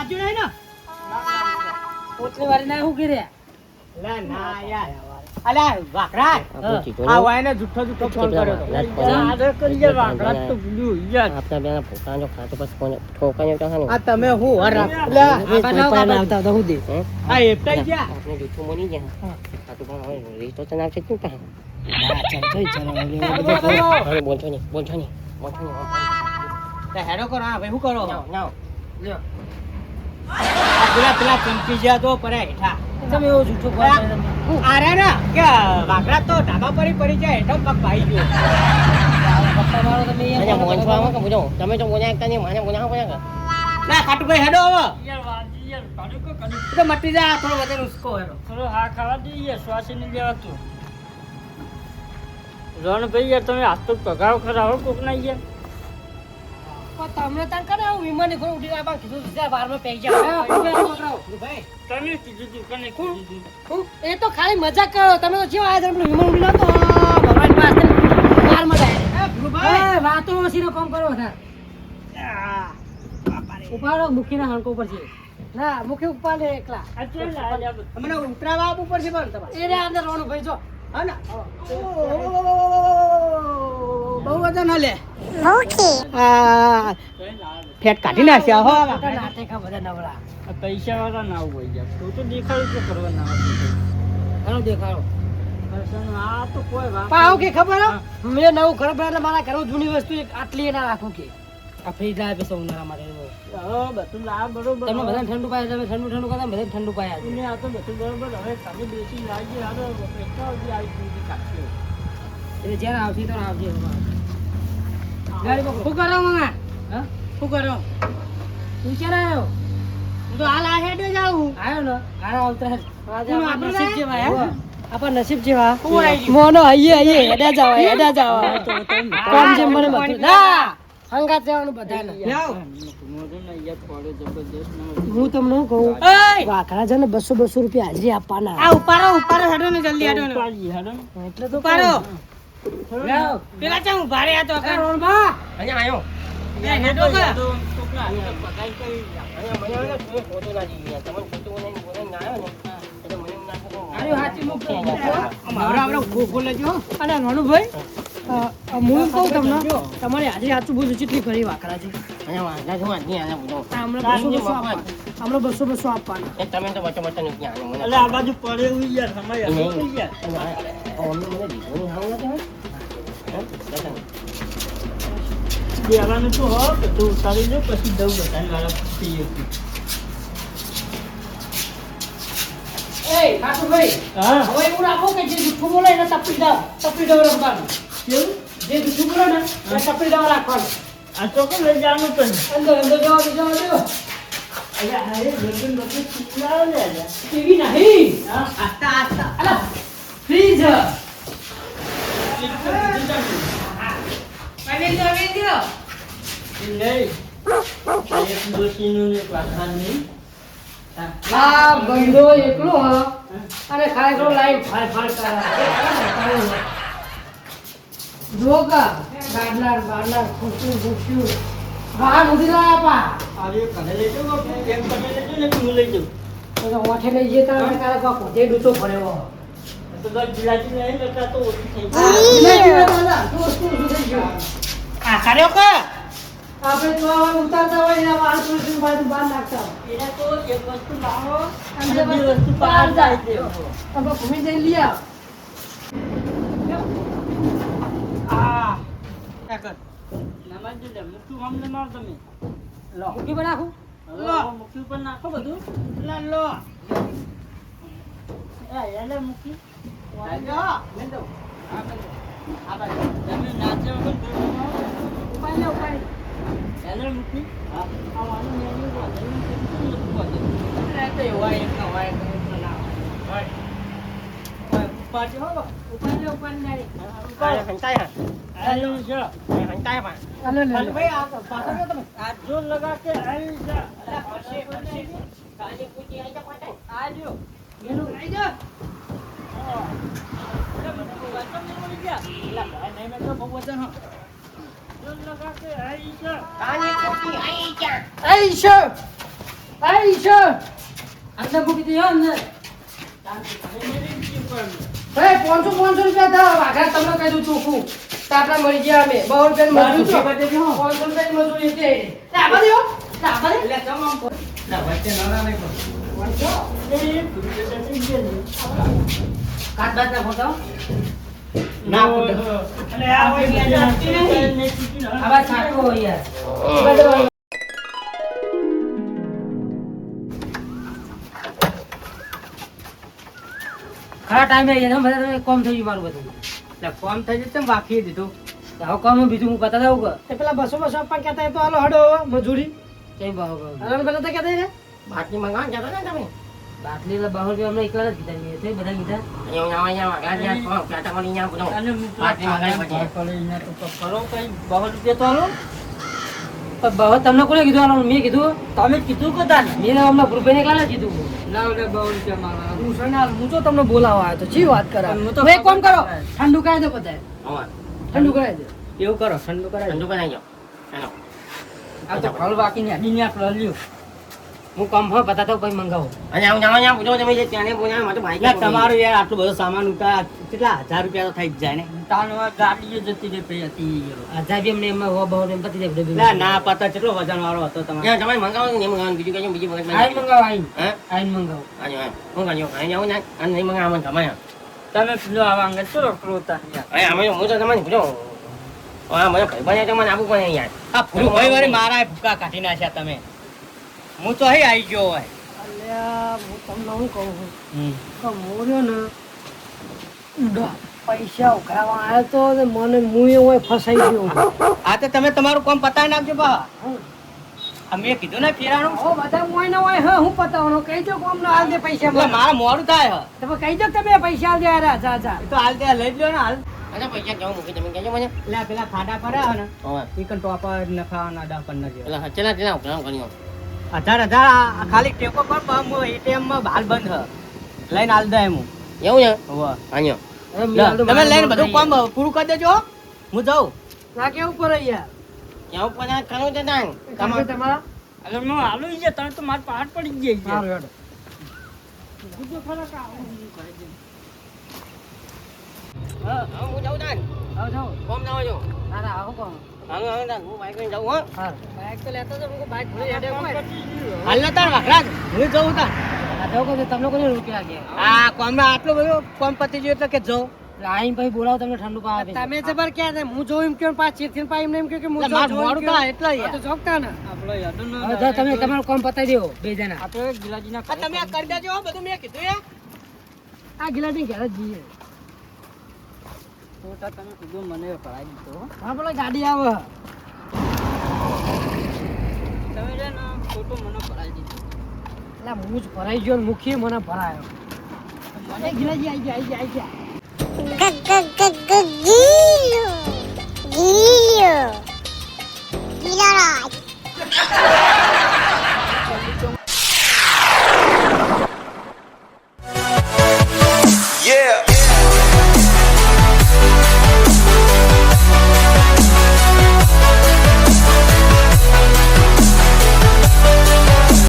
વાંચ્યું નહીં ને પોટલી વાળી ના શું કર્યા લે ના યાર અલા વાકરા આ વાયને જુઠ્ઠો ફોન કર્યો તો આદર કરી જે વાકરા તો ભૂલ્યું યાર આપણા બેના પોતાનો ખાતો બસ કોને ઠોકાયો તો હાનું આ તમે હું હર લે આવતા હું દે આ એપટાઈ ગયા આપણે જૂઠું મની ગયા ખાતું પણ હવે રીતો તો નાખશે તું કાં હવે બોલજો નહીં તે હેડો કરો હા ભાઈ શું કરો નાવ લ્યો પેલા ચમકી ગયા તો પરે હેઠા તમે એવો જૂઠો બોલ અરે ના કે વાકરા તો ઢાબા પર પડી જાય હેઠો પગ ભાઈ ગયો પપ્પા મારો તમે અહીંયા મોંચવામાં કે બોલો તમે તો બોલ્યા એકતા નહીં મને બોલ્યા બોલ્યા ના ખાટુ ભાઈ હેડો હવે યાર વાજી યાર કાઢો કો કાઢો તો મટી જા થોડો વધારે ઉસકો હેડો થોડો હા ખાવા દે યાર શ્વાસી નહીં લેવાતું રોણ ભાઈ યાર તમે હાથ તો પગાવ ખરાવો કોક ના યાર તમને તાર કરે આવું વિમાની ઘોડ ઉડીને આપા કીધું સીધા બારમાં પેઈ જાવ ભાઈ તમે કીધું તું કને કીધું તું એ તો ખાલી મજાક કરો તમે તો જેવા આયા તમે વિમાન ઉડી નતો ભગવાન પાસે બારમાં જાય ભાઈ વાતો ઓછીનો કામ કરો હતા ઉપાડો મુખીના હાંકો ઉપર છે ના મુખી ઉપાડે એકલા આ ચેલ લાયા બધું અમને ઉતરાવા આપવું પડશે પણ તમારે એ રે અંદર રોણો ભાઈ જો હા ને બહુ વજન હલે ફેટ કાઢી નાખ્યા હો નાટેકા બધા નવરા આ પૈસા વાળા ના હોય યાર તો તો દેખાડું તો કરવા ના હોય ઘણો દેખાડો આ તો કોઈ વાત પાવ કે ખબર હો મેં નવું ઘર બનાવએટલે મારા ઘરમાં જૂની વસ્તુ એક આટલી ના રાખું કે આ ફ્રીજ લાવે પૈસા ઉનાળા માટે હા બધું લા બરોબર તમને બધાને ઠંડુ પાય તમે ઠંડુ કરતા બધાને ઠંડુ પાયા છે ને આ તો બધું બરોબર હવે તમે બેસી લાગી હારો પૈસા સુધી આવી પૂરી કાઢશે એટલે જ્યારે આવશે તો આવશે ગાડી પકડો શું કરો મંગા હા શું કરો તું ક્યારે આવ્યો હું તો હાલ આ હેડે જાઉં આવ્યો ને હારા આવતા કોણ આપણે નસીબ લાયા? જેવા હે આપણા નસીબ જેવા કોણ આવી ગયું? મોનો આઈએ હેડા જાવા કોમ જેમ મને બધું ના હંગાત જવાનું બધાને લાવ મોઢું ના યાર પડે જબરદસ્ત ના હું તમને શું કહું એય વાકરા છે ને 200 રૂપિયા હાજરી આપવાના આ ઉપાડો હેડો ને જલ્દી હેડો ને પાડી હાડો એટલે તો ઉપાડો લાવ. પેલા ચા હું ભારે હતો એ રોણબા અહીંયા આવ્યો હેડો કા છોકરા પગાઈ કરી અહીંયા મને હવે ફોટો ના દીધી તમને ફોટો બોલાવીને બોલાવીને આવ્યો ને એટલે મને એમ ના થતું આર્યો હાચી મુક આપણે ખોખો લેજો અને રોણુભાઈ હું એમ કહું તમને તમારે હાજરી સાચું બોલું કેટલી ફરી વાકરા છે અહીંયા વાંધા જો નહીં આને બોલો હમણાં 200 આપવાના એ તમે તો બચો બચો નથી આને મને એટલે આ બાજુ પડે એવું યાર સમય હતો યાર અમને મને દીધું નહીં હાવ નથી દેવાનું તો હો બધું ઉતારી લો પછી દઉં બધાને વાળા પીએ એ કાકુભાઈ હા હવે એવું રાખો કે જે જૂઠું બોલે એને તપી દો રખવાનું કેવું જે જૂઠું બોલે ને એને તપી દો રાખવાનું આ ચોખ્ખું લઈ જવાનું પણ અંદર જવા દો અલ્યા અરે બધું બધું ચીકલાવ લે અલ્યા ટીવી નહીં હા આસ્તા આસ્તા અલા ફ્રીજ નહીં એક દોશીનું ને પાછા નહીં આ બંધો એકલો હ અને ખાલી લાઈન ફાળ કરે જોકા બારનાર ખુશું બહાર ઉધી લાયા પા આજે કને લઈ જાઉં બાપુ એક કને લઈ જાઉં ને એક હું લઈ જાઉં તો ઓઠે લઈ જતા અને કાલે બાપો જે ડૂચો ભર્યો તો દસ જિલ્લાથી નહીં કરતા તો ઓછી થઈ આ કર્યો કા આપણે તો ઉતારતા હોય એના બાર પુરુષની બાજુ બહાર નાખતા એના તો એક વસ્તુ લાવો અને અને બે વસ્તુ બહાર જાય છે તમે ભૂમિ જઈને લઈ આવ આ કર નમાજ લે મુઠ્ઠું હમને માર તમે લો મૂકી બનાખું હવે મુઠ્ઠી ઉપર નાખો બધું લો એને મૂકી લો મેં દો આ બાજુ તમે નાચે વગર ઉપાડી એને મૂકી આ વાનું મેનું વધારે કેટલું નથી વધારે એટલે તો એવા એક નવા એક ના હોય પાટી હો ઉપાડી આ હંતાય આયું છે હંતાય પણ અલે લે ભાઈ આ પાછળ જો તમે આ જો લગા કે આયું છે કાલી કુટી આઈ જા પાટે આજો એનું આઈ જા નહીં મેં તો બહુ વજન હો જો લગા કે આયું છે કાલી કુટી આઈ જા આઈશો આ ઈશ્વર અંદર મૂકી દે અંદર ભાઈ 500 રૂપિયા થાવ વાઘા તમને કહી દઉં ચોખ્ખું તો આપણે મળી ગયા અમે 2 રૂપિયાની મજૂરી 500 રૂપિયાની મજૂરી એટલે આવા દેવો આવા દે એટલે ચમ આમ ના વચ્ચે નરા નહીં કાટબાટ ના ફોટો ના અને આ હોય કે જાતી નહીં. આવા છાટો યાર ખરા ટાઈમે એને બધા કોમ થઈ ગયું મારું બધું એટલે ફોન થઈ જશે ને વાખી દીધું હવે કામ બીજું હું પતા દઉં કે તે પેલા 200 આપવા કહેતા તો હાલો હડો મજૂરી કઈ ભાવ હાલો પેલા તો કહેતા ને બાટલી મંગાવો ને કહેતા ને તમે બાટલી તો 12 રૂપિયા અમને એકલા જ કીધા મેં તે બધા કીધા અહીંયા કહેતા મળી અહીંયા પૂછો અને હું તો બાટલી મંગાવી પછી પડે અહીંયા તો કરો કઈ 12 રૂપિયા તો હાલો. પણ બહુ તમને કોને કીધું આનું? મેં કીધું તમે કીધું કે તાને મેં અમને ગ્રુપે એકલા જ કીધું લાવ લે 12 રૂપિયા મારા. હું સનાલ હું તો તમને બોલાવવા આવ્યો તો જી વાત કરા હું તો હું એક કામ કરો ઠંડુ કરાવી દો બધાય હવે ઠંડુ કરાવી દો એવું કરો ઠંડુ કરાવી ઠંડુ બનાવી જાઓ ચાલો આ તો ફળ બાકી ને અડીને આટલો લ્યો. હું કમ હોય પતા તો પછી મંગાવો અને આવું જવા ત્યાં પૂછો તમે જે ત્યાં બોલ્યા મારે બાઈક એટલે તમારું યાર આટલું બધું સામાન ઉઠા કેટલા 1000 રૂપિયા તો થઈ જ જાય ને તાનો ગાડીએ જતી રહી પઈ હતી. આઝાદી અમને એમાં હો બહુ એમ પતી જાય એટલે ના પતા કેટલો વજન વાળો હતો તમારે ત્યાં તમારે મંગાવો ને મંગાવો બીજું કઈ બીજી વખત આઈન મંગાવો આઈન હે આઈન મંગાવો આજે હું કાઢ્યો ખાઈ જાઉં ને અને નહીં મંગાવવાનું તમારે તમે પેલો આવા અંગે શું રોકડો હતા યાર. હવે અમે હું તો તમને પૂછો હા મને ભાઈ બને તમને આપવું પડે યાર આ ફૂલ ભાઈ વાળી મારા ભૂકા કાઢી નાખ્યા તમે હું તો અહીં આવી ગયો હોય અલ્યા હું તમને શું કહું છું હમ. કે મોર્યો ને પૈસા ઉઘરાવા આવ્યો તો ને મને હું હોય ફસાઈ ગયો આ તો તમે તમારું કામ પતાવી નાખજો બા મેં કીધું ને ફેરાણું હો બધા હોય ને હોય હા હું પતાવવાનો કહી દો કોમ નો હાલ દે પૈસા એટલે મારે મોડું થાય હ. તમે કહી દો તમે પૈસા હાલ દે યાર જા જા એ તો હાલ ત્યાં લઈ જ લો ને હાલ અને પૈસા કેવું મૂકી તમે કહેજો મને એટલે આ પેલા ખાડા પડ્યા હે ને હવે ઈ કન ટોપા નખાવાના 10-15 જેવા એટલે ચલા ચલા ઉઘરાવ કર્યો 1000 આ ખાલી ટેકો પર પણ હું ATM માં હાલ બંધ હ લઈને હાલ દે હું એવું છે હોવા આન્યો તમે લઈને બધું કામ પૂરું કરી દેજો હો. હું જાઉં ના કેવું પડે યાર કેવું પણ ખરું છે તાન તમે તમારા એટલે હું હાલું ઈ ગયા, તમે તો માર પહાડ પડી ગઈ છે. સારું હેડો હા હું જાઉં તાન આવો જાઓ કોમ ના હોય ના ના આવો કોણ હાલો હાલો તાન હું બાઈક લઈને જાઉં હો બાઈક તો લેતો તો હું બાઈક ભૂલી હેડે કોઈ હાલ ને તાર વાખરાજ હું જાઉં તાર આ જાઓ કે તમને કોને રૂપિયા કે આ કોમમાં આટલું બધું કોમ પતી ગયું એટલે કે જાઉં આઈન પછી બોલાવો તમને ઠંડુ પાવા આપે તમે જબર ક્યાં છે હું જોઉં એમ કે પાંચ ચીરથી પાઈ એમ કે હું એટલે મારું મોડું થાય એટલે તો યાર જોગતા ને આપણે યાદો ન હવે જો તમે તમારું કામ પતાવી દેવો બે જણા આપણે ગિલાજીના આ તમે આ કરી દેજો હો, બધું મેં કીધું યાર આ ગિલાજી ઘરે જ જઈએ ફોટા તમે કીધું મને ભરાઈ દીધો હો. હા પેલા ગાડી આવે તમે છે ને ફોટો મને ભરાઈ દીધો. એટલે હું જ ભરાઈ ગયો ને મુખી મને ભરાયો મને ગિલાજી આવી ગયા આવી ગયા આવી ગયા Gilo. Gilo.